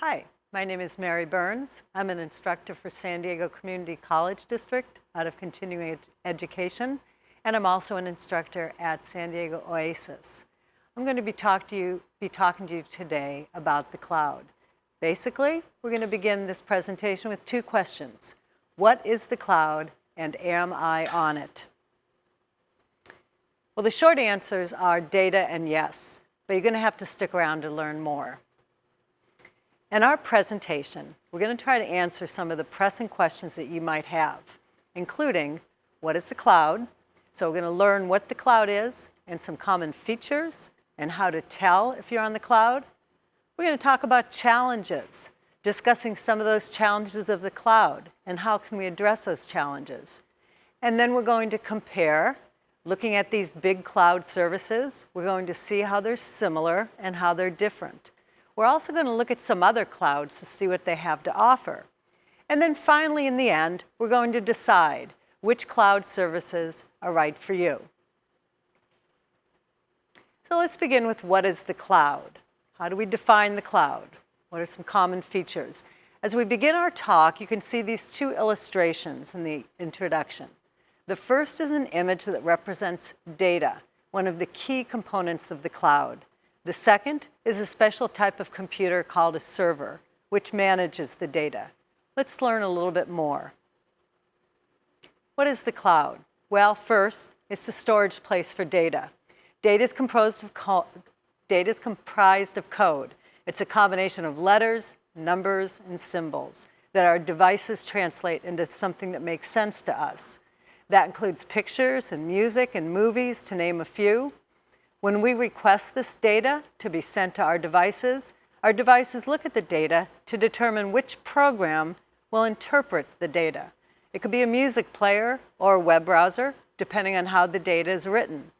Hi, my name is Mary Burns. I'm an instructor for San Diego Community College District out of continuing education, and I'm also an instructor at San Diego Oasis. I'm going to be talking to you today about the cloud. Basically, we're going to begin this presentation with two questions. What is the cloud, and am I on it? Well, the short answers are data and yes, but you're going to have to stick around to learn more. In our presentation, we're going to try to answer some of the pressing questions that you might have, including what is the cloud? So we're going to learn what the cloud is and some common features and how to tell if you're on the cloud. We're going to talk about challenges, discussing some of those challenges of the cloud and how can we address those challenges. And then we're going to compare, looking at these big cloud services. We're going to see how they're similar and how they're different. We're also going to look at some other clouds to see what they have to offer. And then finally, in the end, we're going to decide which cloud services are right for you. So let's begin with what is the cloud? How do we define the cloud? What are some common features? As we begin our talk, you can see these two illustrations in the introduction. The first is an image that represents data, one of the key components of the cloud. The second is a special type of computer called a server, which manages the data. Let's learn a little bit more. What is the cloud? Well, first, it's a storage place for data. Data is comprised of code. It's a combination of letters, numbers, and symbols that our devices translate into something that makes sense to us. That includes pictures and music and movies, to name a few. When we request this data to be sent to our devices look at the data to determine which program will interpret the data. It could be a music player or a web browser, depending on how the data is written.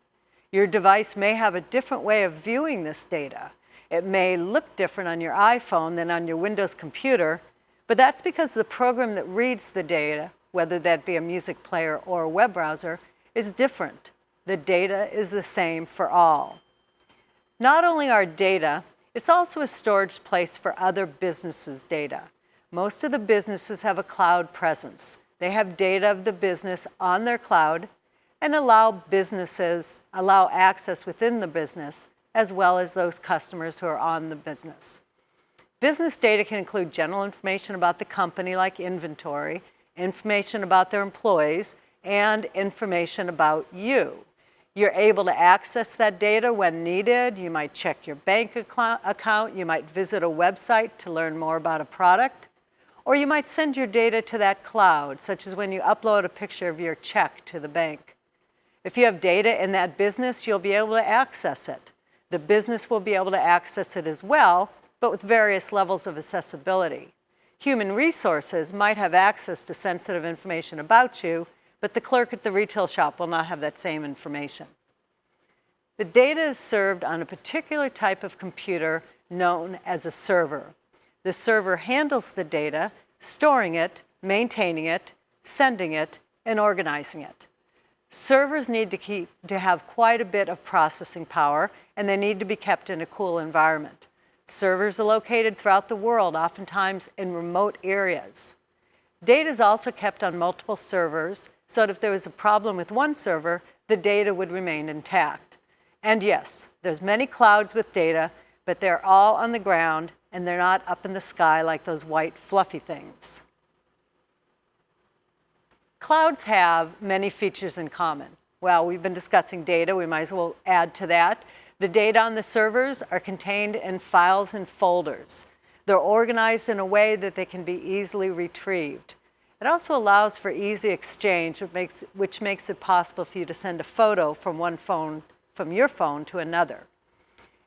Your device may have a different way of viewing this data. It may look different on your iPhone than on your Windows computer, but that's because the program that reads the data, whether that be a music player or a web browser, is different. The data is the same for all. Not only our data, it's also a storage place for other businesses' data. Most of the businesses have a cloud presence. They have data of the business on their cloud and allow access within the business as well as those customers who are on the business. Business data can include general information about the company like inventory, information about their employees, and information about you. You're able to access that data when needed. You might check your bank account. You might visit a website to learn more about a product. Or you might send your data to that cloud, such as when you upload a picture of your check to the bank. If you have data in that business, you'll be able to access it. The business will be able to access it as well, but with various levels of accessibility. Human resources might have access to sensitive information about you, but the clerk at the retail shop will not have that same information. The data is served on a particular type of computer known as a server. The server handles the data, storing it, maintaining it, sending it, and organizing it. Servers need to have quite a bit of processing power, and they need to be kept in a cool environment. Servers are located throughout the world, oftentimes in remote areas. Data is also kept on multiple servers, so that if there was a problem with one server, the data would remain intact. And yes, there's many clouds with data, but they're all on the ground, and they're not up in the sky like those white fluffy things. Clouds have many features in common. Well, we've been discussing data. We might as well add to that. The data on the servers are contained in files and folders. They're organized in a way that they can be easily retrieved. It also allows for easy exchange, which makes it possible for you to send a photo from your phone to another.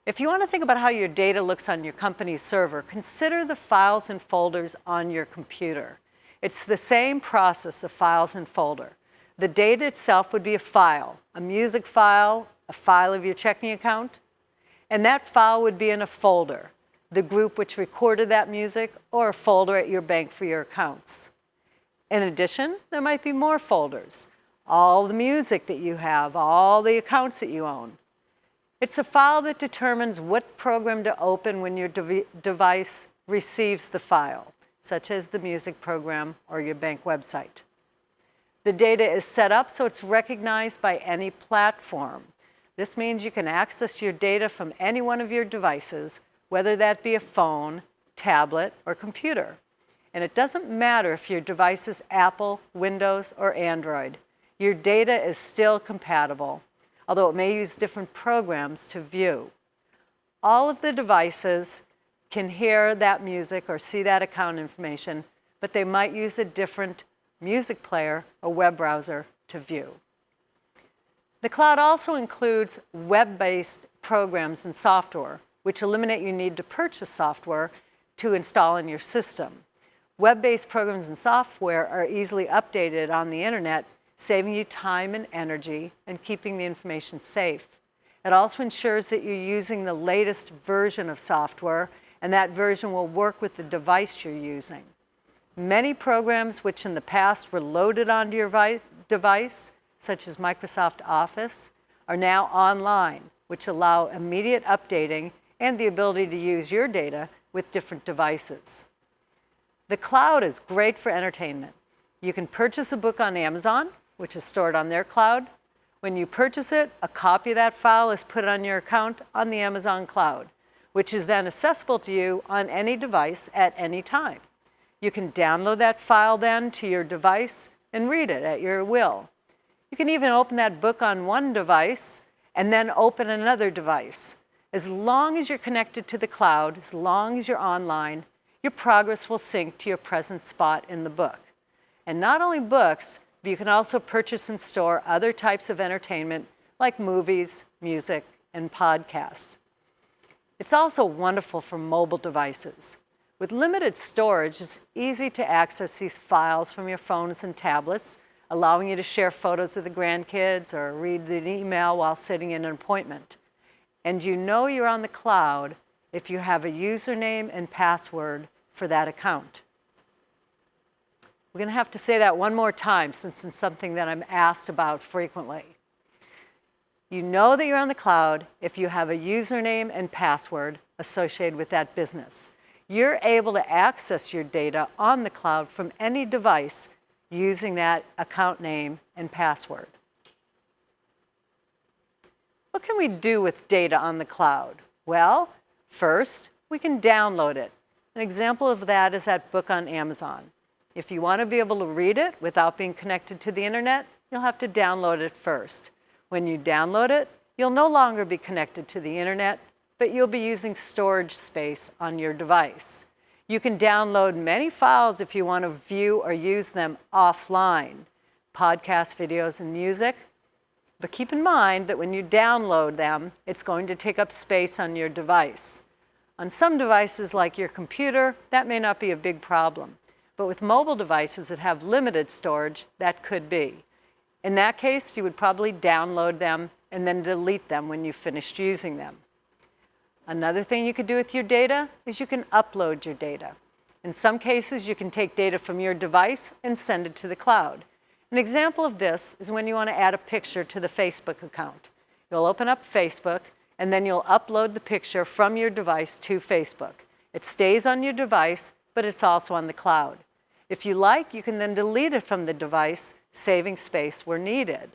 If you want to think about how your data looks on your company's server, consider the files and folders on your computer. It's the same process of files and folder. The data itself would be a file, a music file, a file of your checking account, and that file would be in a folder, the group which recorded that music, or a folder at your bank for your accounts. In addition, there might be more folders, all the music that you have, all the accounts that you own. It's a file that determines what program to open when your device receives the file, such as the music program or your bank website. The data is set up so it's recognized by any platform. This means you can access your data from any one of your devices, whether that be a phone, tablet, or computer. And it doesn't matter if your device is Apple, Windows, or Android. Your data is still compatible, although it may use different programs to view. All of the devices can hear that music or see that account information, but they might use a different music player or web browser to view. The cloud also includes web-based programs and software, which eliminate your need to purchase software to install in your system. Web-based programs and software are easily updated on the internet, saving you time and energy and keeping the information safe. It also ensures that you're using the latest version of software, and that version will work with the device you're using. Many programs which in the past were loaded onto your device, such as Microsoft Office, are now online, which allow immediate updating and the ability to use your data with different devices. The cloud is great for entertainment. You can purchase a book on Amazon, which is stored on their cloud. When you purchase it, a copy of that file is put on your account on the Amazon cloud, which is then accessible to you on any device at any time. You can download that file then to your device and read it at your will. You can even open that book on one device and then open another device. As long as you're connected to the cloud, as long as you're online, your progress will sync to your present spot in the book. And not only books, but you can also purchase and store other types of entertainment like movies, music, and podcasts. It's also wonderful for mobile devices. With limited storage, it's easy to access these files from your phones and tablets, allowing you to share photos of the grandkids or read an email while sitting in an appointment. And you know you're on the cloud if you have a username and password for that account. We're going to have to say that one more time since it's something that I'm asked about frequently. You know that you're on the cloud if you have a username and password associated with that business. You're able to access your data on the cloud from any device using that account name and password. What can we do with data on the cloud? Well, first, we can download it. An example of that is that book on Amazon. If you want to be able to read it without being connected to the internet, you'll have to download it first. When you download it, you'll no longer be connected to the internet, but you'll be using storage space on your device. You can download many files if you want to view or use them offline, podcasts, videos, and music. But keep in mind that when you download them, it's going to take up space on your device. On some devices like your computer, that may not be a big problem. But with mobile devices that have limited storage, that could be. In that case, you would probably download them and then delete them when you finished using them. Another thing you could do with your data is you can upload your data. In some cases, you can take data from your device and send it to the cloud. An example of this is when you want to add a picture to the Facebook account. You'll open up Facebook, and then you'll upload the picture from your device to Facebook. It stays on your device, but it's also on the cloud. If you like, you can then delete it from the device, saving space where needed.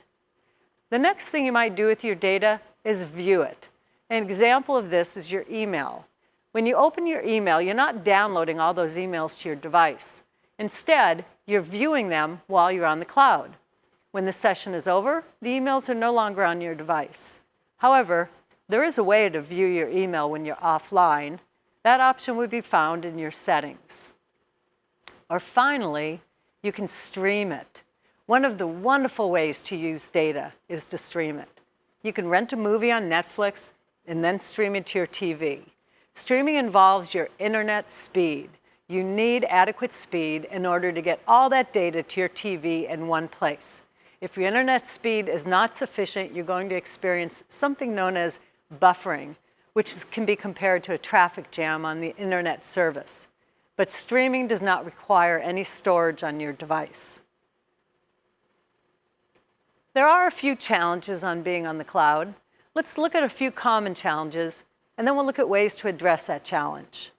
The next thing you might do with your data is view it. An example of this is your email. When you open your email, you're not downloading all those emails to your device. Instead, you're viewing them while you're on the cloud. When the session is over, the emails are no longer on your device. However, there is a way to view your email when you're offline. That option would be found in your settings. Or finally, you can stream it. One of the wonderful ways to use data is to stream it. You can rent a movie on Netflix and then stream it to your TV. Streaming involves your internet speed. You need adequate speed in order to get all that data to your TV in one place. If your internet speed is not sufficient, you're going to experience something known as buffering, which can be compared to a traffic jam on the internet service. But streaming does not require any storage on your device. There are a few challenges on being on the cloud. Let's look at a few common challenges, and then we'll look at ways to address that challenge.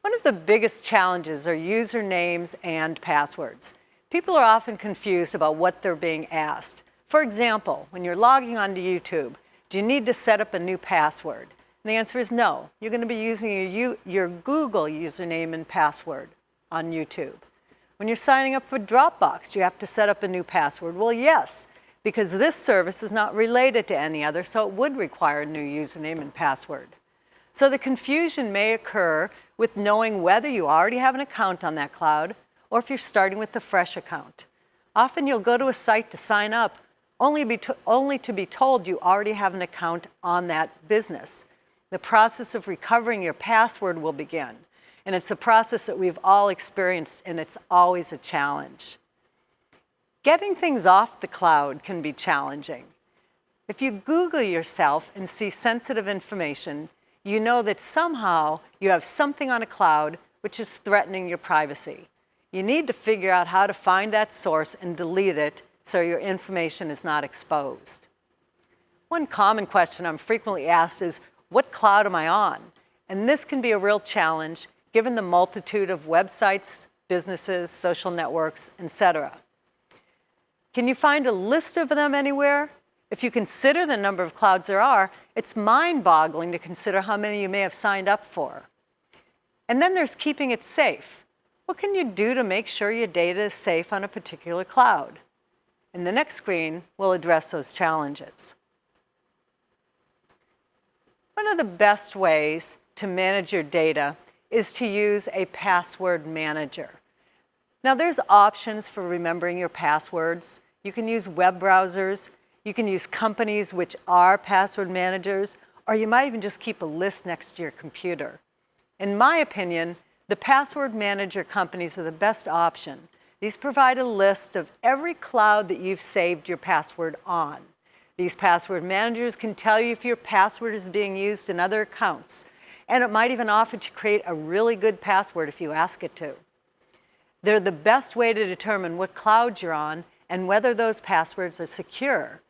One of the biggest challenges are usernames and passwords. People are often confused about what they're being asked. For example, when you're logging onto YouTube, do you need to set up a new password? And the answer is no. You're going to be using your Google username and password on YouTube. When you're signing up for Dropbox, do you have to set up a new password? Well, yes, because this service is not related to any other, so it would require a new username and password. So the confusion may occur with knowing whether you already have an account on that cloud or if you're starting with a fresh account. Often you'll go to a site to sign up only to be told you already have an account on that business. The process of recovering your password will begin. And it's a process that we've all experienced, and it's always a challenge. Getting things off the cloud can be challenging. If you Google yourself and see sensitive information, you know that somehow you have something on a cloud which is threatening your privacy. You need to figure out how to find that source and delete it so your information is not exposed. One common question I'm frequently asked is, what cloud am I on? And this can be a real challenge given the multitude of websites, businesses, social networks, etc. Can you find a list of them anywhere? If you consider the number of clouds there are, it's mind-boggling to consider how many you may have signed up for. And then there's keeping it safe. What can you do to make sure your data is safe on a particular cloud? In the next screen, we'll address those challenges. One of the best ways to manage your data is to use a password manager. Now, there's options for remembering your passwords. You can use web browsers. You can use companies which are password managers, or you might even just keep a list next to your computer. In my opinion, the password manager companies are the best option. These provide a list of every cloud that you've saved your password on. These password managers can tell you if your password is being used in other accounts, and it might even offer to create a really good password if you ask it to. They're the best way to determine what clouds you're on and whether those passwords are secure.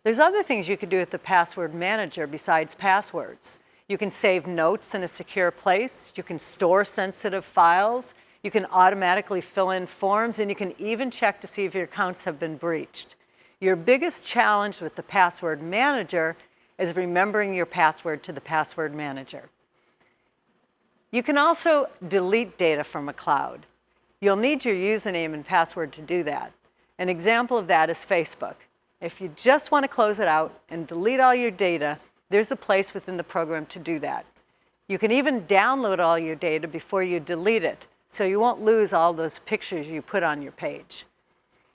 There's other things you could do with the password manager besides passwords. You can save notes in a secure place. You can store sensitive files. You can automatically fill in forms, and you can even check to see if your accounts have been breached. Your biggest challenge with the password manager is remembering your password to the password manager. You can also delete data from a cloud. You'll need your username and password to do that. An example of that is Facebook. If you just want to close it out and delete all your data, there's a place within the program to do that. You can even download all your data before you delete it, so you won't lose all those pictures you put on your page.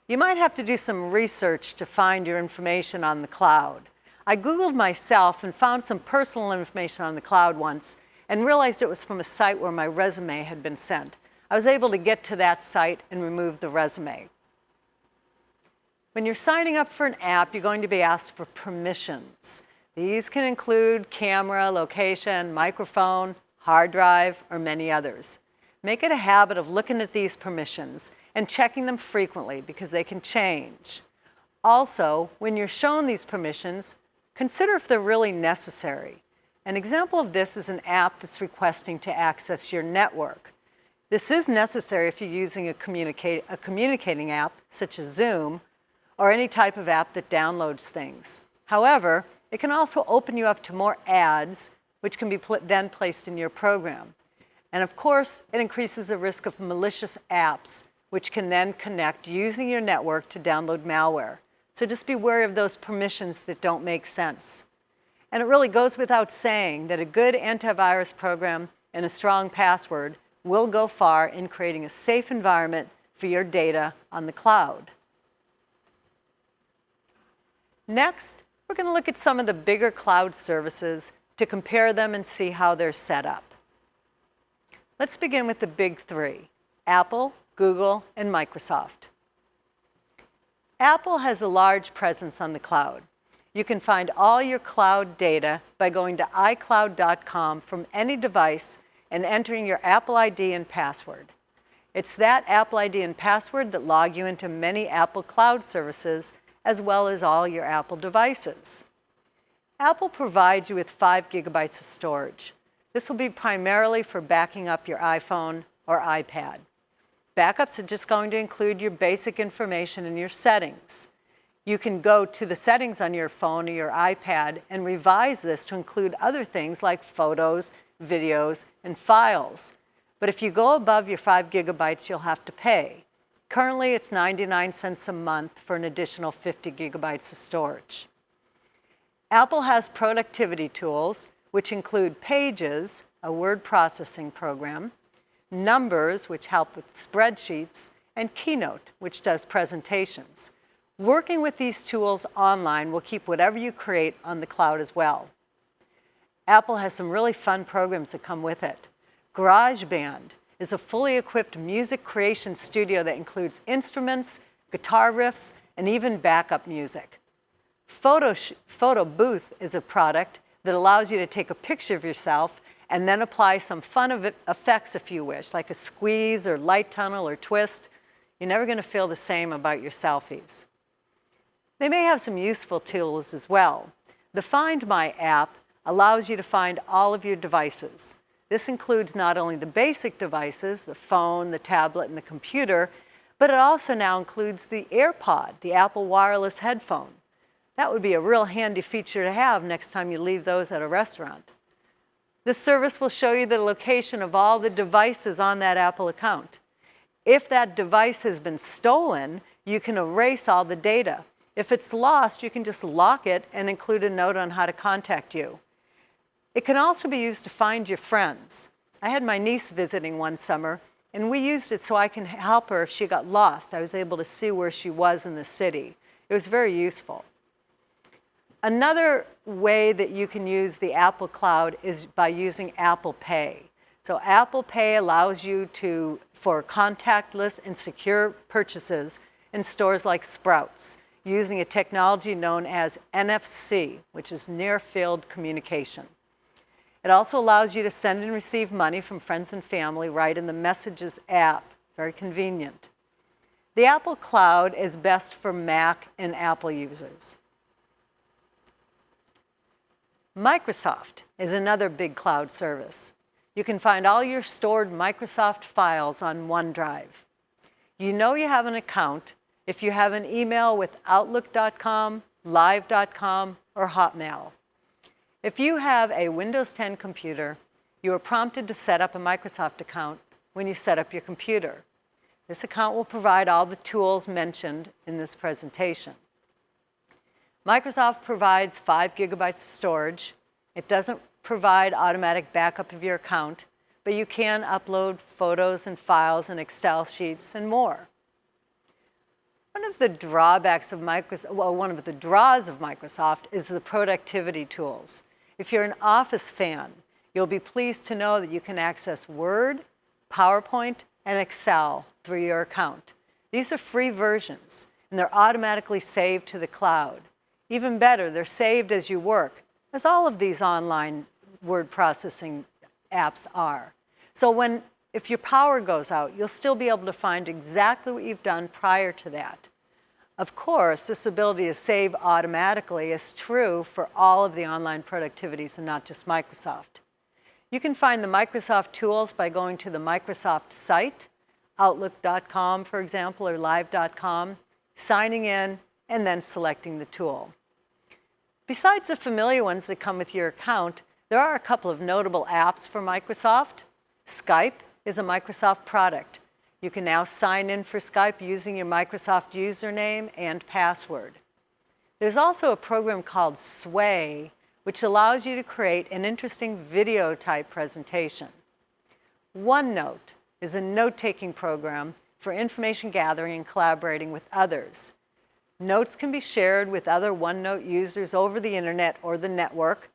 You might have to do some research to find your information on the cloud. I Googled myself and found some personal information on the cloud once and realized it was from a site where my resume had been sent. I was able to get to that site and remove the resume. When you're signing up for an app, you're going to be asked for permissions. These can include camera, location, microphone, hard drive, or many others. Make it a habit of looking at these permissions and checking them frequently because they can change. Also, when you're shown these permissions, consider if they're really necessary. An example of this is an app that's requesting to access your network. This is necessary if you're using a communicating app, such as Zoom, or any type of app that downloads things. However, it can also open you up to more ads, which can be then placed in your program. And of course, it increases the risk of malicious apps, which can then connect using your network to download malware. So just be wary of those permissions that don't make sense. And it really goes without saying that a good antivirus program and a strong password will go far in creating a safe environment for your data on the cloud. Next, we're going to look at some of the bigger cloud services to compare them and see how they're set up. Let's begin with the big three: Apple, Google, and Microsoft. Apple has a large presence on the cloud. You can find all your cloud data by going to iCloud.com from any device and entering your Apple ID and password. It's that Apple ID and password that log you into many Apple cloud services, as well as all your Apple devices. Apple provides you with 5 gigabytes of storage. This will be primarily for backing up your iPhone or iPad. Backups are just going to include your basic information and your settings. You can go to the settings on your phone or your iPad and revise this to include other things like photos, videos, and files. But if you go above your 5 gigabytes, you'll have to pay. Currently, it's 99 cents a month for an additional 50 gigabytes of storage. Apple has productivity tools, which include Pages, a word processing program, Numbers, which help with spreadsheets, and Keynote, which does presentations. Working with these tools online will keep whatever you create on the cloud as well. Apple has some really fun programs that come with it. GarageBand is a fully equipped music creation studio that includes instruments, guitar riffs, and even backup music. Photo Booth is a product that allows you to take a picture of yourself and then apply some fun effects if you wish, like a squeeze or light tunnel or twist. You're never going to feel the same about your selfies. They may have some useful tools as well. The Find My app allows you to find all of your devices. This includes not only the basic devices, the phone, the tablet, and the computer, but it also now includes the AirPod, the Apple wireless headphone. That would be a real handy feature to have next time you leave those at a restaurant. This service will show you the location of all the devices on that Apple account. If that device has been stolen, you can erase all the data. If it's lost, you can just lock it and include a note on how to contact you. It can also be used to find your friends. I had my niece visiting one summer, and we used it so I can help her if she got lost. I was able to see where she was in the city. It was very useful. Another way that you can use the Apple Cloud is by using Apple Pay. So Apple Pay allows you for contactless and secure purchases in stores like Sprouts, using a technology known as NFC, which is Near Field Communication. It also allows you to send and receive money from friends and family right in the Messages app. Very convenient. The Apple Cloud is best for Mac and Apple users. Microsoft is another big cloud service. You can find all your stored Microsoft files on OneDrive. You know you have an account if you have an email with Outlook.com, Live.com, or Hotmail. If you have a Windows 10 computer, you are prompted to set up a Microsoft account when you set up your computer. This account will provide all the tools mentioned in this presentation. Microsoft provides 5 gigabytes of storage. It doesn't provide automatic backup of your account, but you can upload photos and files and Excel sheets and more. One of the draws of Microsoft is the productivity tools. If you're an Office fan, you'll be pleased to know that you can access Word, PowerPoint, and Excel through your account. These are free versions, and they're automatically saved to the cloud. Even better, they're saved as you work, as all of these online word processing apps are. So if your power goes out, you'll still be able to find exactly what you've done prior to that. Of course, this ability to save automatically is true for all of the online productivities and not just Microsoft. You can find the Microsoft tools by going to the Microsoft site, Outlook.com, for example, or Live.com, signing in, and then selecting the tool. Besides the familiar ones that come with your account, there are a couple of notable apps for Microsoft. Skype is a Microsoft product. You can now sign in for Skype using your Microsoft username and password. There's also a program called Sway, which allows you to create an interesting video-type presentation. OneNote is a note-taking program for information gathering and collaborating with others. Notes can be shared with other OneNote users over the internet or the network,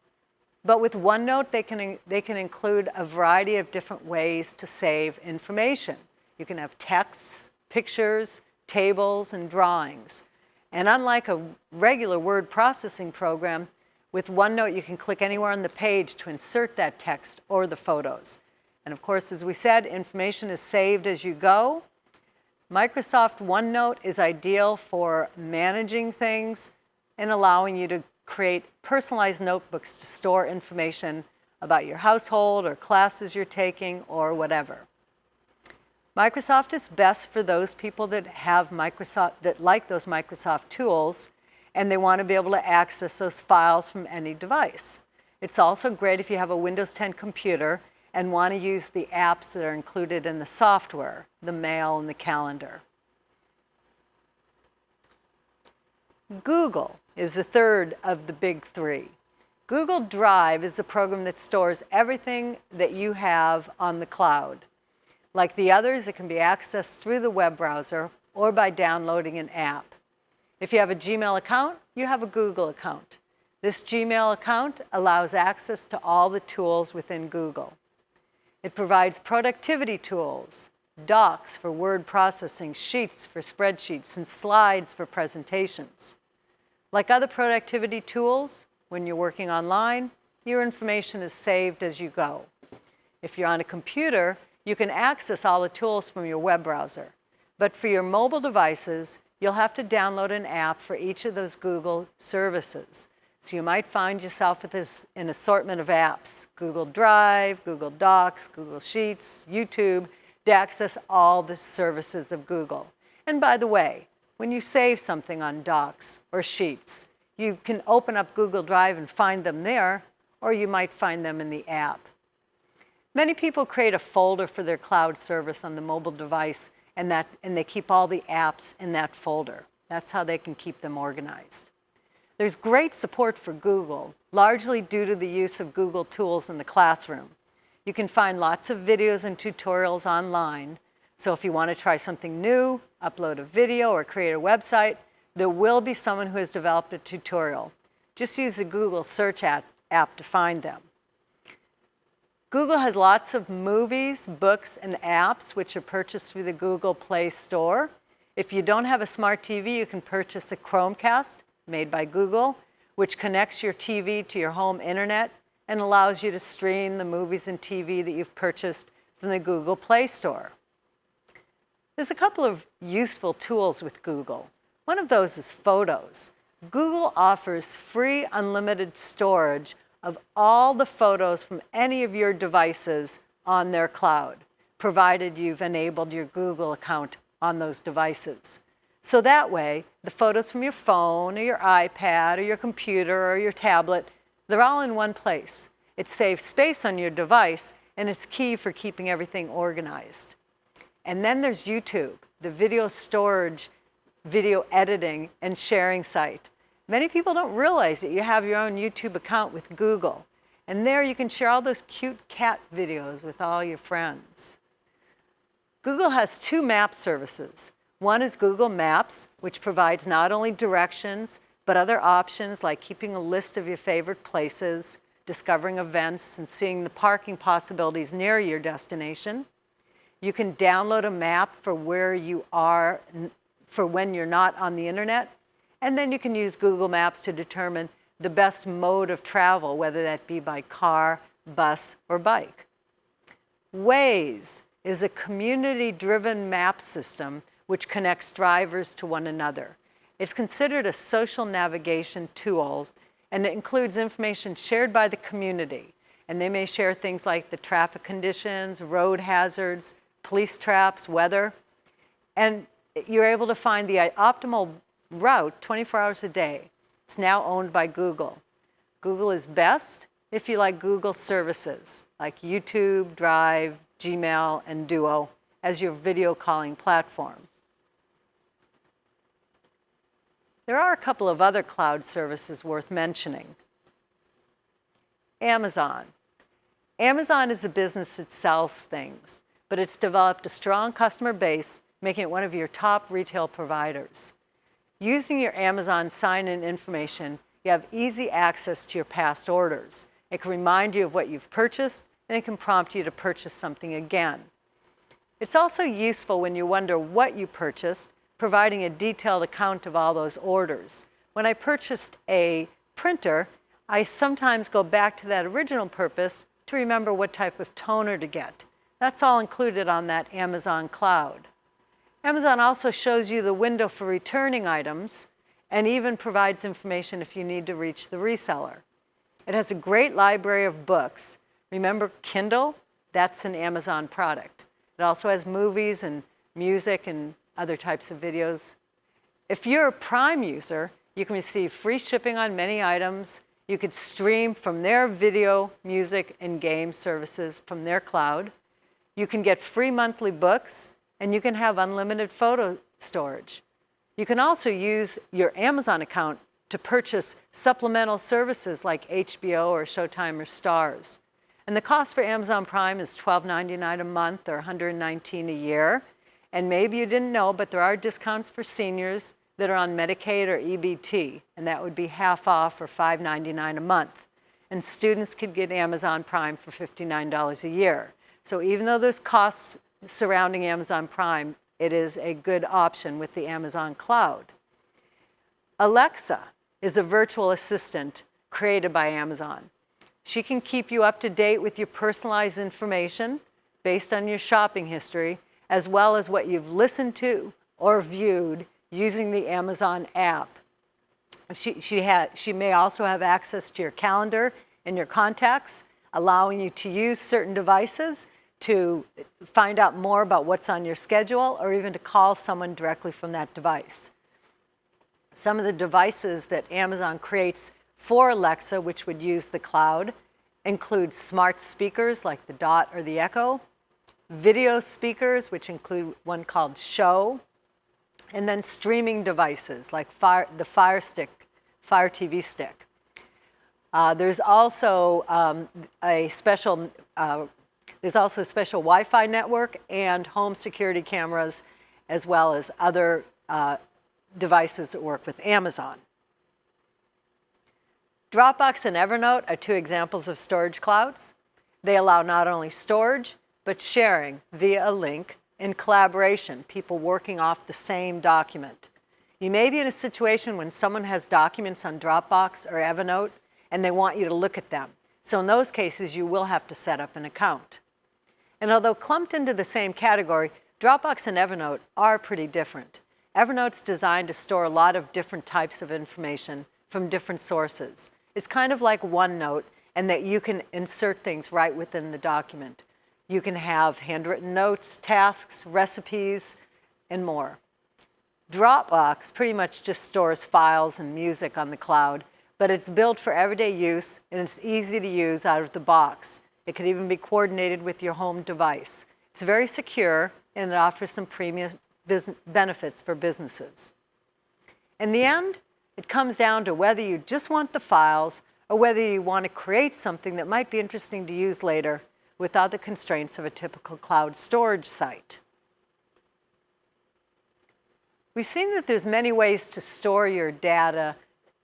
but with OneNote, they can include a variety of different ways to save information. You can have texts, pictures, tables, and drawings. And unlike a regular word processing program, with OneNote, you can click anywhere on the page to insert that text or the photos. And of course, as we said, information is saved as you go. Microsoft OneNote is ideal for managing things and allowing you to create personalized notebooks to store information about your household or classes you're taking or whatever. Microsoft is best for those people that like those Microsoft tools, and they want to be able to access those files from any device. It's also great if you have a Windows 10 computer and want to use the apps that are included in the software, the mail and the calendar. Google is the third of the big three. Google Drive is the program that stores everything that you have on the cloud. Like the others, it can be accessed through the web browser or by downloading an app. If you have a Gmail account, you have a Google account. This Gmail account allows access to all the tools within Google. It provides productivity tools, docs for word processing, sheets for spreadsheets, and slides for presentations. Like other productivity tools, when you're working online, your information is saved as you go. If you're on a computer, you can access all the tools from your web browser. But for your mobile devices, you'll have to download an app for each of those Google services. So you might find yourself with an assortment of apps, Google Drive, Google Docs, Google Sheets, YouTube, to access all the services of Google. And by the way, when you save something on Docs or Sheets, you can open up Google Drive and find them there, or you might find them in the app. Many people create a folder for their cloud service on the mobile device, and they keep all the apps in that folder. That's how they can keep them organized. There's great support for Google, largely due to the use of Google tools in the classroom. You can find lots of videos and tutorials online. So if you want to try something new, upload a video, or create a website, there will be someone who has developed a tutorial. Just use the Google search app to find them. Google has lots of movies, books, and apps which are purchased through the Google Play Store. If you don't have a smart TV, you can purchase a Chromecast made by Google, which connects your TV to your home internet and allows you to stream the movies and TV that you've purchased from the Google Play Store. There's a couple of useful tools with Google. One of those is Photos. Google offers free unlimited storage of all the photos from any of your devices on their cloud, provided you've enabled your Google account on those devices. So that way, the photos from your phone or your iPad or your computer or your tablet, they're all in one place. It saves space on your device, and it's key for keeping everything organized. And then there's YouTube, the video storage, video editing, and sharing site. Many people don't realize that you have your own YouTube account with Google. And there you can share all those cute cat videos with all your friends. Google has two map services. One is Google Maps, which provides not only directions, but other options like keeping a list of your favorite places, discovering events, and seeing the parking possibilities near your destination. You can download a map for where you are for when you're not on the internet. And then you can use Google Maps to determine the best mode of travel, whether that be by car, bus, or bike. Waze is a community-driven map system which connects drivers to one another. It's considered a social navigation tool, and it includes information shared by the community. And they may share things like the traffic conditions, road hazards, police traps, weather. And you're able to find the optimal route 24 hours a day. It's now owned by Google. Google is best if you like Google services like YouTube, Drive, Gmail, and Duo as your video calling platform. There are a couple of other cloud services worth mentioning. Amazon. Amazon is a business that sells things, but it's developed a strong customer base, making it one of your top retail providers. Using your Amazon sign-in information, you have easy access to your past orders. It can remind you of what you've purchased, and it can prompt you to purchase something again. It's also useful when you wonder what you purchased, providing a detailed account of all those orders. When I purchased a printer, I sometimes go back to that original purpose to remember what type of toner to get. That's all included on that Amazon cloud. Amazon also shows you the window for returning items and even provides information if you need to reach the reseller. It has a great library of books, Remember Kindle? That's an Amazon product. It also has movies and music and other types of videos. If you're a Prime user, you can receive free shipping on many items. You could stream from their video, music, and game services from their cloud. You can get free monthly books, and you can have unlimited photo storage. You can also use your Amazon account to purchase supplemental services like HBO or Showtime or Starz. And the cost for Amazon Prime is $12.99 a month or $119 a year. And maybe you didn't know, but there are discounts for seniors that are on Medicaid or EBT, and that would be half off or $5.99 a month. And students could get Amazon Prime for $59 a year. So even though there's costs surrounding Amazon Prime, it is a good option with the Amazon cloud. Alexa is a virtual assistant created by Amazon. She can keep you up to date with your personalized information based on your shopping history, as well as what you've listened to or viewed using the Amazon app. She may also have access to your calendar and your contacts, allowing you to use certain devices to find out more about what's on your schedule or even to call someone directly from that device. Some of the devices that Amazon creates for Alexa, which would use the cloud, include smart speakers like the Dot or the Echo, video speakers, which include one called Show, and then streaming devices like the Fire TV stick. There's also a special Wi-Fi network and home security cameras, as well as other devices that work with Amazon. Dropbox and Evernote are two examples of storage clouds. They allow not only storage, but sharing via a link and collaboration, people working off the same document. You may be in a situation when someone has documents on Dropbox or Evernote and they want you to look at them. So in those cases, you will have to set up an account. And although clumped into the same category, Dropbox and Evernote are pretty different. Evernote's designed to store a lot of different types of information from different sources. It's kind of like OneNote, and that you can insert things right within the document. You can have handwritten notes, tasks, recipes, and more. Dropbox pretty much just stores files and music on the cloud, but it's built for everyday use, and it's easy to use out of the box. It can even be coordinated with your home device. It's very secure, and it offers some premium benefits for businesses. In the end, it comes down to whether you just want the files or whether you want to create something that might be interesting to use later without the constraints of a typical cloud storage site. We've seen that there's many ways to store your data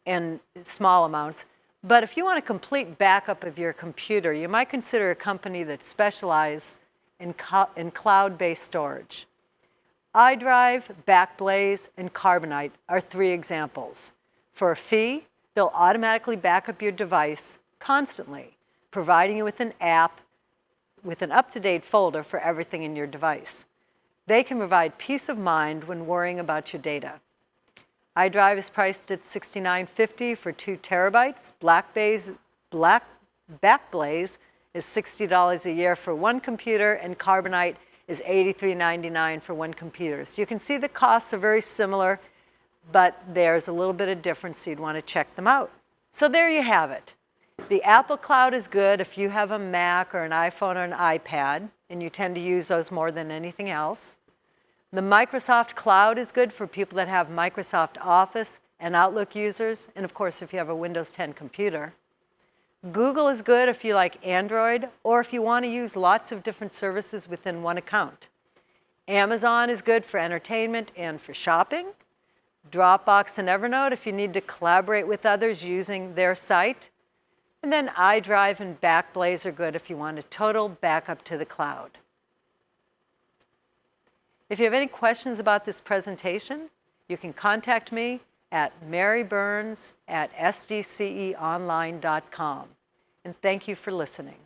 in small amounts, but if you want a complete backup of your computer, you might consider a company that specializes in cloud-based storage. iDrive, Backblaze, and Carbonite are three examples. For a fee, they'll automatically back up your device constantly, providing you with an app with an up-to-date folder for everything in your device. They can provide peace of mind when worrying about your data. iDrive is priced at $69.50 for 2 terabytes. Backblaze is $60 a year for one computer, and Carbonite is $83.99 for one computer. So you can see the costs are very similar, but there's a little bit of difference, so you'd want to check them out. So there you have it. The Apple Cloud is good if you have a Mac or an iPhone or an iPad, and you tend to use those more than anything else. The Microsoft Cloud is good for people that have Microsoft Office and Outlook users, and of course if you have a Windows 10 computer. Google is good if you like Android or if you want to use lots of different services within one account. Amazon is good for entertainment and for shopping. Dropbox and Evernote if you need to collaborate with others using their site. And then iDrive and Backblaze are good if you want a total backup to the cloud. If you have any questions about this presentation, you can contact me at maryburns@sdceonline.com. And thank you for listening.